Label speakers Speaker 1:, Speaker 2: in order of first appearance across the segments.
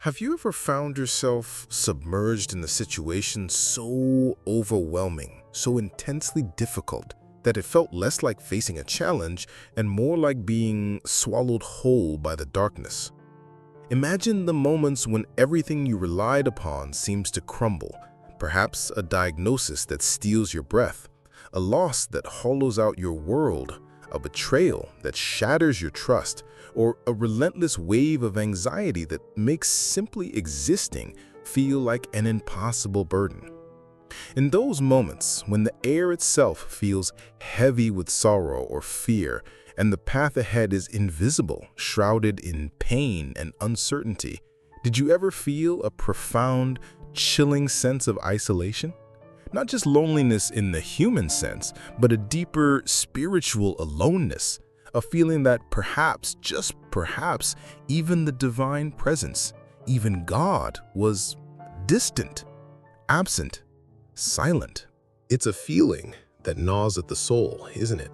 Speaker 1: Have you ever found yourself submerged in a situation so overwhelming, so intensely difficult, that it felt less like facing a challenge and more like being swallowed whole by the darkness? Imagine the moments when everything you relied upon seems to crumble, perhaps a diagnosis that steals your breath, a loss that hollows out your world, a betrayal that shatters your trust, or a relentless wave of anxiety that makes simply existing feel like an impossible burden. In those moments, when the air itself feels heavy with sorrow or fear, and the path ahead is invisible, shrouded in pain and uncertainty, did you ever feel a profound, chilling sense of isolation? Not just loneliness in the human sense, but a deeper spiritual aloneness, a feeling that perhaps, just perhaps, even the divine presence, even God, was distant, absent, silent. It's a feeling that gnaws at the soul, isn't it?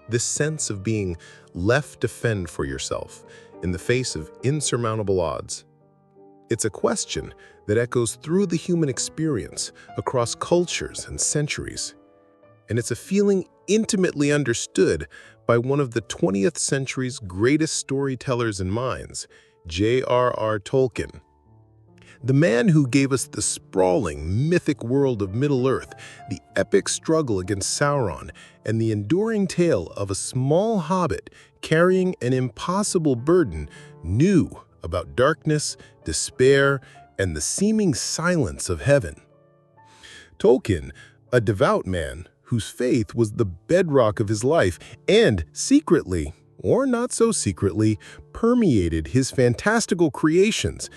Speaker 1: This sense of being left to fend for yourself in the face of insurmountable odds. It's a question that echoes through the human experience across cultures and centuries. And it's a feeling intimately understood by one of the 20th century's greatest storytellers and minds, J.R.R. Tolkien. The man who gave us the sprawling, mythic world of Middle-earth, the epic struggle against Sauron, and the enduring tale of a small hobbit carrying an impossible burden, knew about darkness, despair, and the seeming silence of heaven. Tolkien, a devout man whose faith was the bedrock of his life and secretly, or not so secretly, permeated his fantastical creations,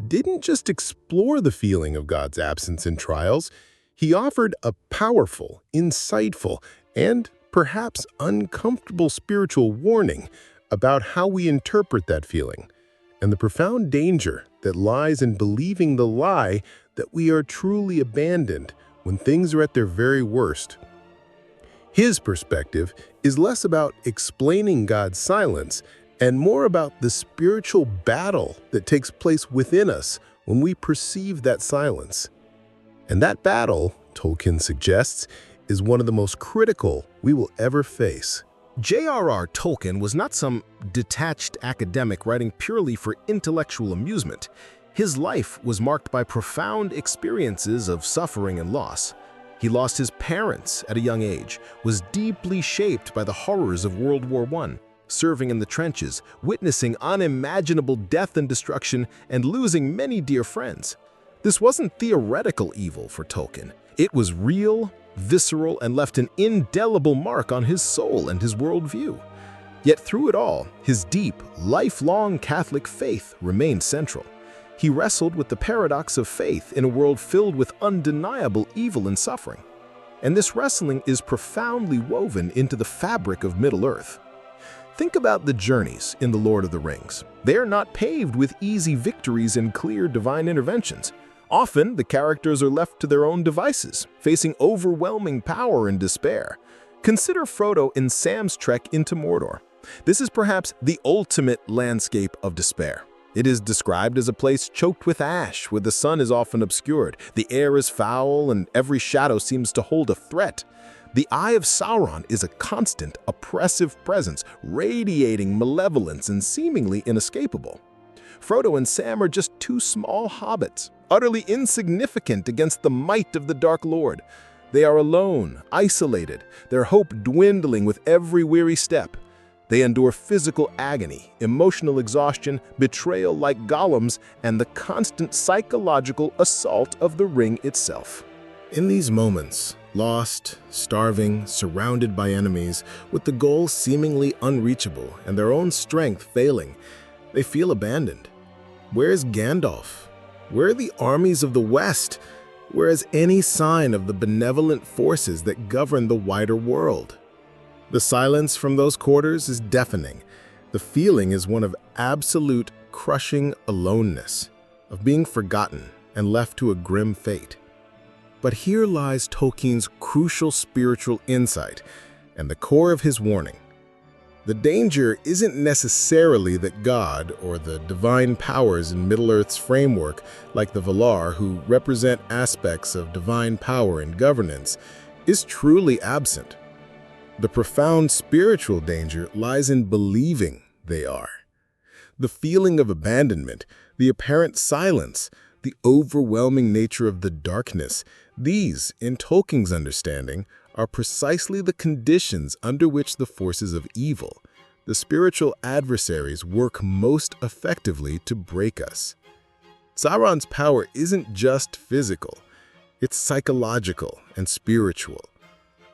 Speaker 1: didn't just explore the feeling of God's absence in trials. He offered a powerful, insightful, and perhaps uncomfortable spiritual warning about how we interpret that feeling, and the profound danger that lies in believing the lie that we are truly abandoned when things are at their very worst. His perspective is less about explaining God's silence and more about the spiritual battle that takes place within us when we perceive that silence. And that battle, Tolkien suggests, is one of the most critical we will ever face.
Speaker 2: J.R.R. Tolkien was not some detached academic writing purely for intellectual amusement. His life was marked by profound experiences of suffering and loss. He lost his parents at a young age, was deeply shaped by the horrors of World War I, serving in the trenches, witnessing unimaginable death and destruction, and losing many dear friends. This wasn't theoretical evil for Tolkien. It was real, visceral, and left an indelible mark on his soul and his worldview. Yet through it all, his deep, lifelong Catholic faith remained central. He wrestled with the paradox of faith in a world filled with undeniable evil and suffering. And this wrestling is profoundly woven into the fabric of Middle-earth. Think about the journeys in The Lord of the Rings. They are not paved with easy victories and clear divine interventions. Often, the characters are left to their own devices, facing overwhelming power and despair. Consider Frodo in Sam's trek into Mordor. This is perhaps the ultimate landscape of despair. It is described as a place choked with ash, where the sun is often obscured, the air is foul, and every shadow seems to hold a threat. The Eye of Sauron is a constant, oppressive presence, radiating malevolence and seemingly inescapable. Frodo and Sam are just two small hobbits, utterly insignificant against the might of the Dark Lord. They are alone, isolated, their hope dwindling with every weary step. They endure physical agony, emotional exhaustion, betrayal like golems, and the constant psychological assault of the ring itself.
Speaker 1: In these moments, lost, starving, surrounded by enemies, with the goal seemingly unreachable and their own strength failing, they feel abandoned. Where's Gandalf? Where are the armies of the West? Where is any sign of the benevolent forces that govern the wider world? The silence from those quarters is deafening. The feeling is one of absolute, crushing aloneness, of being forgotten and left to a grim fate. But here lies Tolkien's crucial spiritual insight and the core of his warning. The danger isn't necessarily that God, or the divine powers in Middle-earth's framework, like the Valar, who represent aspects of divine power and governance, is truly absent. The profound spiritual danger lies in believing they are. The feeling of abandonment, the apparent silence, the overwhelming nature of the darkness, these, in Tolkien's understanding, are precisely the conditions under which the forces of evil, the spiritual adversaries, work most effectively to break us. Sauron's power isn't just physical, it's psychological and spiritual.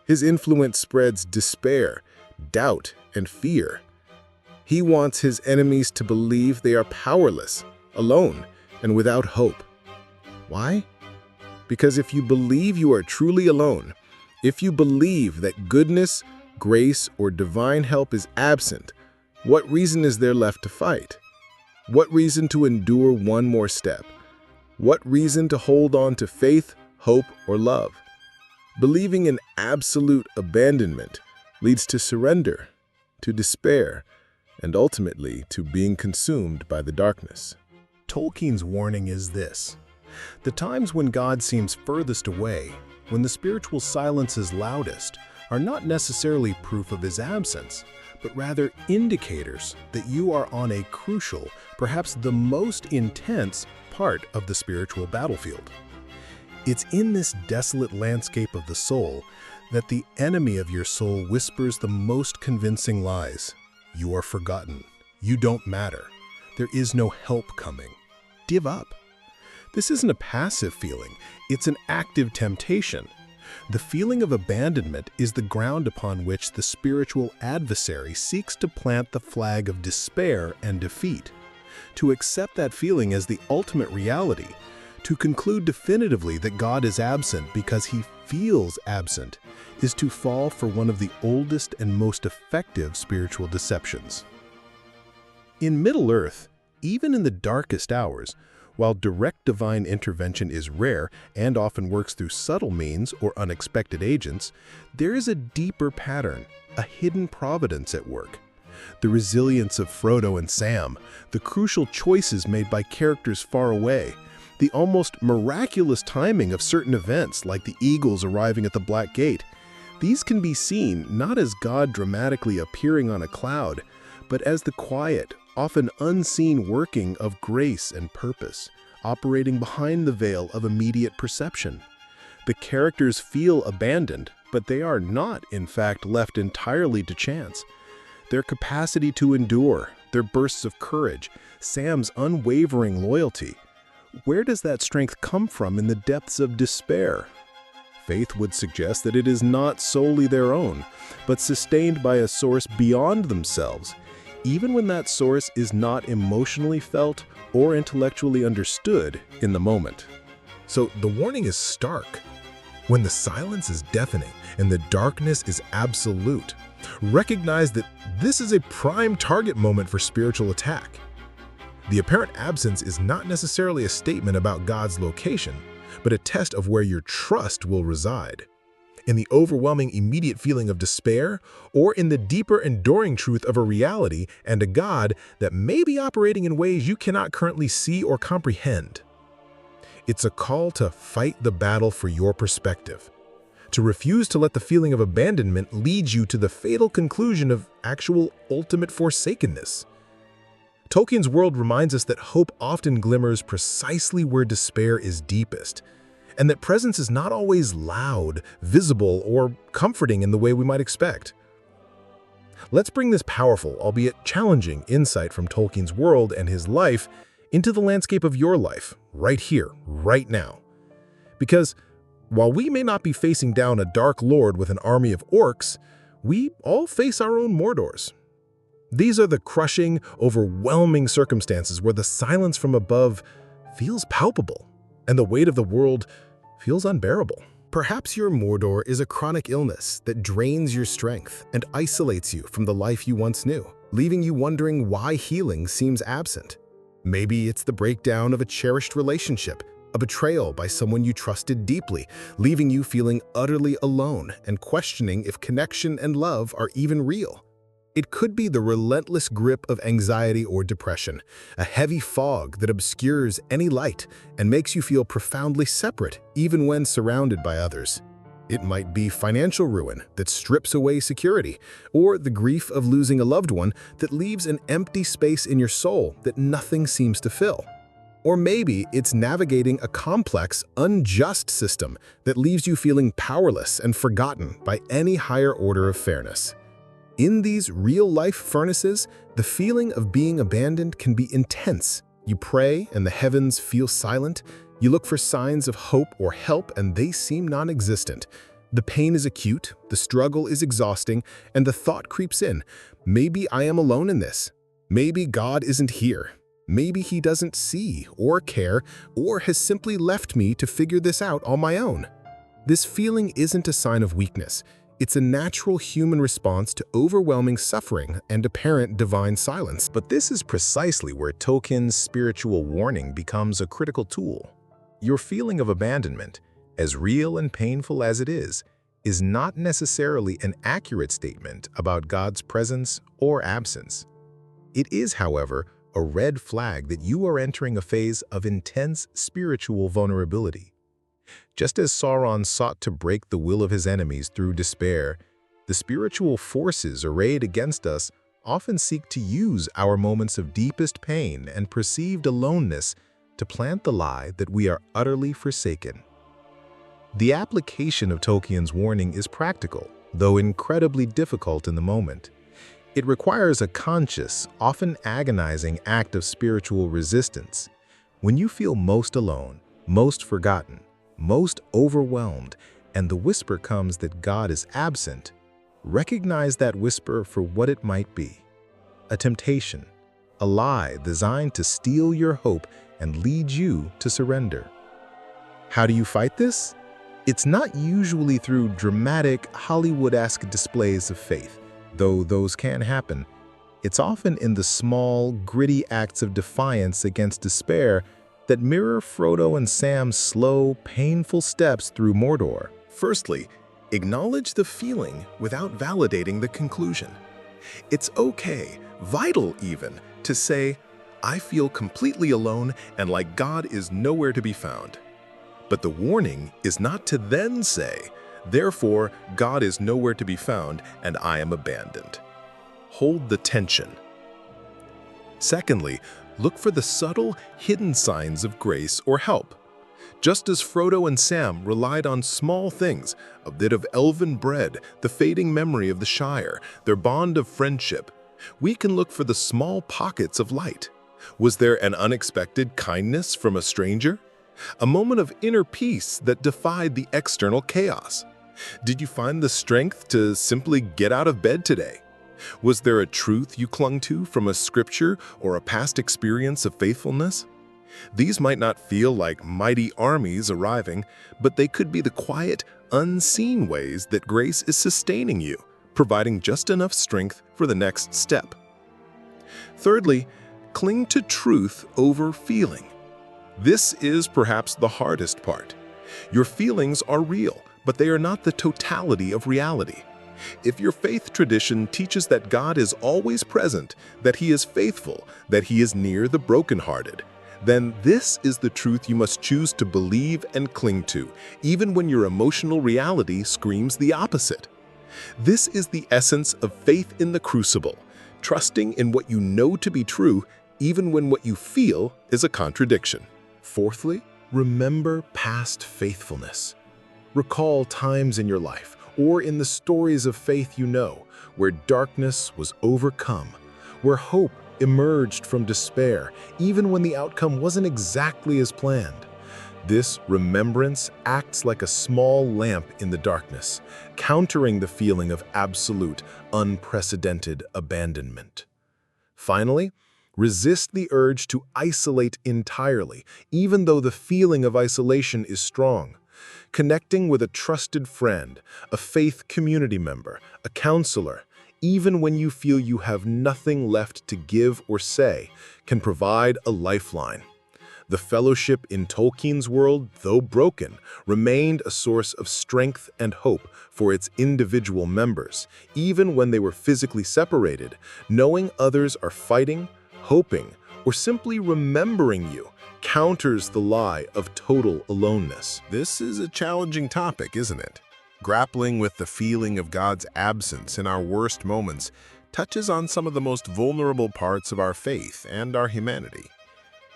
Speaker 1: His influence spreads despair, doubt, and fear. He wants his enemies to believe they are powerless, alone, and without hope. Why? Because if you believe you are truly alone, if you believe that goodness, grace, or divine help is absent, what reason is there left to fight? What reason to endure one more step? What reason to hold on to faith, hope, or love? Believing in absolute abandonment leads to surrender, to despair, and ultimately to being consumed by the darkness.
Speaker 2: Tolkien's warning is this: the times when God seems furthest away, when the spiritual silence is loudest, are not necessarily proof of his absence, but rather indicators that you are on a crucial, perhaps the most intense part of the spiritual battlefield. It's in this desolate landscape of the soul that the enemy of your soul whispers the most convincing lies. You are forgotten. You don't matter. There is no help coming. Give up. This isn't a passive feeling, it's an active temptation. The feeling of abandonment is the ground upon which the spiritual adversary seeks to plant the flag of despair and defeat. To accept that feeling as the ultimate reality, to conclude definitively that God is absent because he feels absent, is to fall for one of the oldest and most effective spiritual deceptions. In Middle-earth, even in the darkest hours, while direct divine intervention is rare and often works through subtle means or unexpected agents, there is a deeper pattern, a hidden providence at work. The resilience of Frodo and Sam, the crucial choices made by characters far away, the almost miraculous timing of certain events like the eagles arriving at the Black Gate, these can be seen not as God dramatically appearing on a cloud, but as the quiet, often unseen working of grace and purpose, operating behind the veil of immediate perception. The characters feel abandoned, but they are not, in fact, left entirely to chance. Their capacity to endure, their bursts of courage, Sam's unwavering loyalty. Where does that strength come from in the depths of despair? Faith would suggest that it is not solely their own, but sustained by a source beyond themselves, even when that source is not emotionally felt or intellectually understood in the moment.
Speaker 1: So the warning is stark. When the silence is deafening and the darkness is absolute, recognize that this is a prime target moment for spiritual attack. The apparent absence is not necessarily a statement about God's location, but a test of where your trust will reside. In the overwhelming immediate feeling of despair, or in the deeper enduring truth of a reality and a God that may be operating in ways you cannot currently see or comprehend. It's a call to fight the battle for your perspective, to refuse to let the feeling of abandonment lead you to the fatal conclusion of actual ultimate forsakenness. Tolkien's world reminds us that hope often glimmers precisely where despair is deepest, and that presence is not always loud, visible, or comforting in the way we might expect. Let's bring this powerful, albeit challenging, insight from Tolkien's world and his life into the landscape of your life, right here, right now. Because while we may not be facing down a dark lord with an army of orcs, we all face our own Mordors. These are the crushing, overwhelming circumstances where the silence from above feels palpable, and the weight of the world feels unbearable. Perhaps your Mordor is a chronic illness that drains your strength and isolates you from the life you once knew, leaving you wondering why healing seems absent. Maybe it's the breakdown of a cherished relationship, a betrayal by someone you trusted deeply, leaving you feeling utterly alone and questioning if connection and love are even real.
Speaker 2: It could be the relentless grip of anxiety or depression, a heavy fog that obscures any light and makes you feel profoundly separate even when surrounded by others. It might be financial ruin that strips away security, or the grief of losing a loved one that leaves an empty space in your soul that nothing seems to fill. Or maybe it's navigating a complex, unjust system that leaves you feeling powerless and forgotten by any higher order of fairness. In these real-life furnaces, the feeling of being abandoned can be intense. You pray and the heavens feel silent. You look for signs of hope or help and they seem non-existent. The pain is acute, the struggle is exhausting, and the thought creeps in, maybe I am alone in this. Maybe God isn't here. Maybe he doesn't see or care or has simply left me to figure this out on my own. This feeling isn't a sign of weakness. It's a natural human response to overwhelming suffering and apparent divine silence.
Speaker 1: But this is precisely where Tolkien's spiritual warning becomes a critical tool. Your feeling of abandonment, as real and painful as it is not necessarily an accurate statement about God's presence or absence. It is, however, a red flag that you are entering a phase of intense spiritual vulnerability. Just as Sauron sought to break the will of his enemies through despair, the spiritual forces arrayed against us often seek to use our moments of deepest pain and perceived aloneness to plant the lie that we are utterly forsaken. The application of Tolkien's warning is practical, though incredibly difficult in the moment. It requires a conscious, often agonizing act of spiritual resistance. When you feel most alone, most forgotten, most overwhelmed, and the whisper comes that God is absent, recognize that whisper for what it might be: a temptation, a lie designed to steal your hope and lead you to surrender. How do you fight this? It's not usually through dramatic, Hollywood-esque displays of faith, though those can happen. It's often in the small, gritty acts of defiance against despair that mirror Frodo and Sam's slow, painful steps through Mordor.
Speaker 2: Firstly, acknowledge the feeling without validating the conclusion. It's okay, vital even, to say, I feel completely alone and like God is nowhere to be found. But the warning is not to then say, therefore, God is nowhere to be found and I am abandoned. Hold the tension. Secondly, look for the subtle, hidden signs of grace or help. Just as Frodo and Sam relied on small things, a bit of elven bread, the fading memory of the Shire, their bond of friendship, we can look for the small pockets of light. Was there an unexpected kindness from a stranger? A moment of inner peace that defied the external chaos? Did you find the strength to simply get out of bed today? Was there a truth you clung to from a scripture or a past experience of faithfulness? These might not feel like mighty armies arriving, but they could be the quiet, unseen ways that grace is sustaining you, providing just enough strength for the next step. Thirdly, cling to truth over feeling. This is perhaps the hardest part. Your feelings are real, but they are not the totality of reality. If your faith tradition teaches that God is always present, that He is faithful, that He is near the brokenhearted, then this is the truth you must choose to believe and cling to, even when your emotional reality screams the opposite. This is the essence of faith in the crucible, trusting in what you know to be true, even when what you feel is a contradiction. Fourthly, remember past faithfulness. Recall times in your life, or in the stories of faith you know, where darkness was overcome, where hope emerged from despair, even when the outcome wasn't exactly as planned. This remembrance acts like a small lamp in the darkness, countering the feeling of absolute, unprecedented abandonment. Finally, resist the urge to isolate entirely, even though the feeling of isolation is strong. Connecting with a trusted friend, a faith community member, a counselor, even when you feel you have nothing left to give or say, can provide a lifeline.
Speaker 1: The fellowship in Tolkien's world, though broken, remained a source of strength and hope for its individual members, even when they were physically separated. Knowing others are fighting, hoping, or simply remembering you counters the lie of total aloneness. This is a challenging topic, isn't it? Grappling with the feeling of God's absence in our worst moments touches on some of the most vulnerable parts of our faith and our humanity.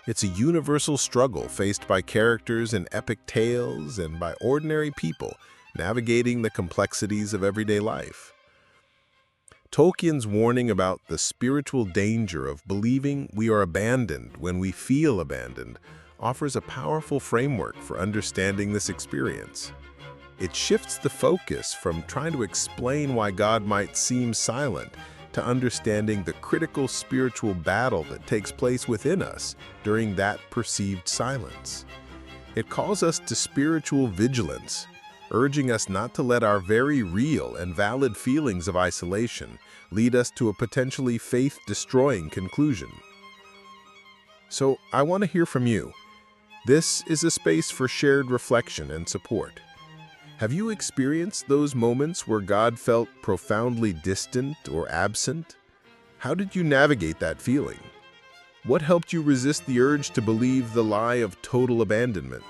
Speaker 1: It's a universal struggle faced by characters in epic tales and by ordinary people navigating the complexities of everyday life. Tolkien's warning about the spiritual danger of believing we are abandoned when we feel abandoned offers a powerful framework for understanding this experience. It shifts the focus from trying to explain why God might seem silent to understanding the critical spiritual battle that takes place within us during that perceived silence. It calls us to spiritual vigilance, urging us not to let our very real and valid feelings of isolation lead us to a potentially faith-destroying conclusion. So I want to hear from you. This is a space for shared reflection and support. Have you experienced those moments where God felt profoundly distant or absent? How did you navigate that feeling? What helped you resist the urge to believe the lie of total abandonment?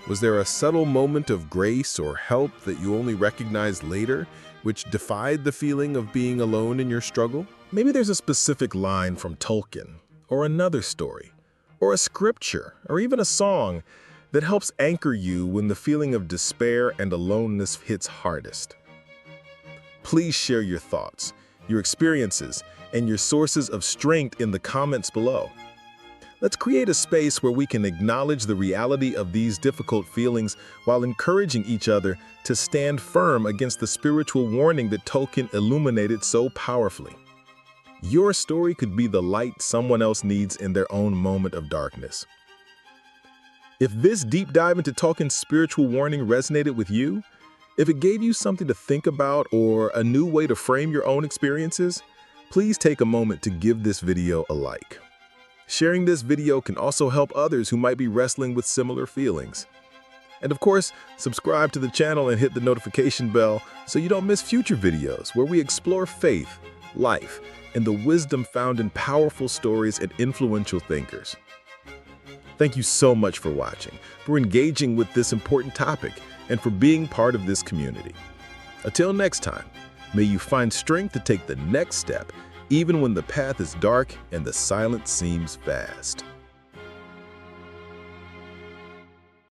Speaker 1: Was there a subtle moment of grace or help that you only recognized later, which defied the feeling of being alone in your struggle? Maybe there's a specific line from Tolkien, or another story, or a scripture, or even a song that helps anchor you when the feeling of despair and aloneness hits hardest. Please share your thoughts, your experiences, and your sources of strength in the comments below. Let's create a space where we can acknowledge the reality of these difficult feelings while encouraging each other to stand firm against the spiritual warning that Tolkien illuminated so powerfully. Your story could be the light someone else needs in their own moment of darkness. If this deep dive into Tolkien's spiritual warning resonated with you, if it gave you something to think about or a new way to frame your own experiences, please take a moment to give this video a like. Sharing this video can also help others who might be wrestling with similar feelings. And of course, subscribe to the channel and hit the notification bell so you don't miss future videos where we explore faith, life, and the wisdom found in powerful stories and influential thinkers. Thank you so much for watching, for engaging with this important topic, and for being part of this community. Until next time, may you find strength to take the next step, even when the path is dark and the silence seems vast.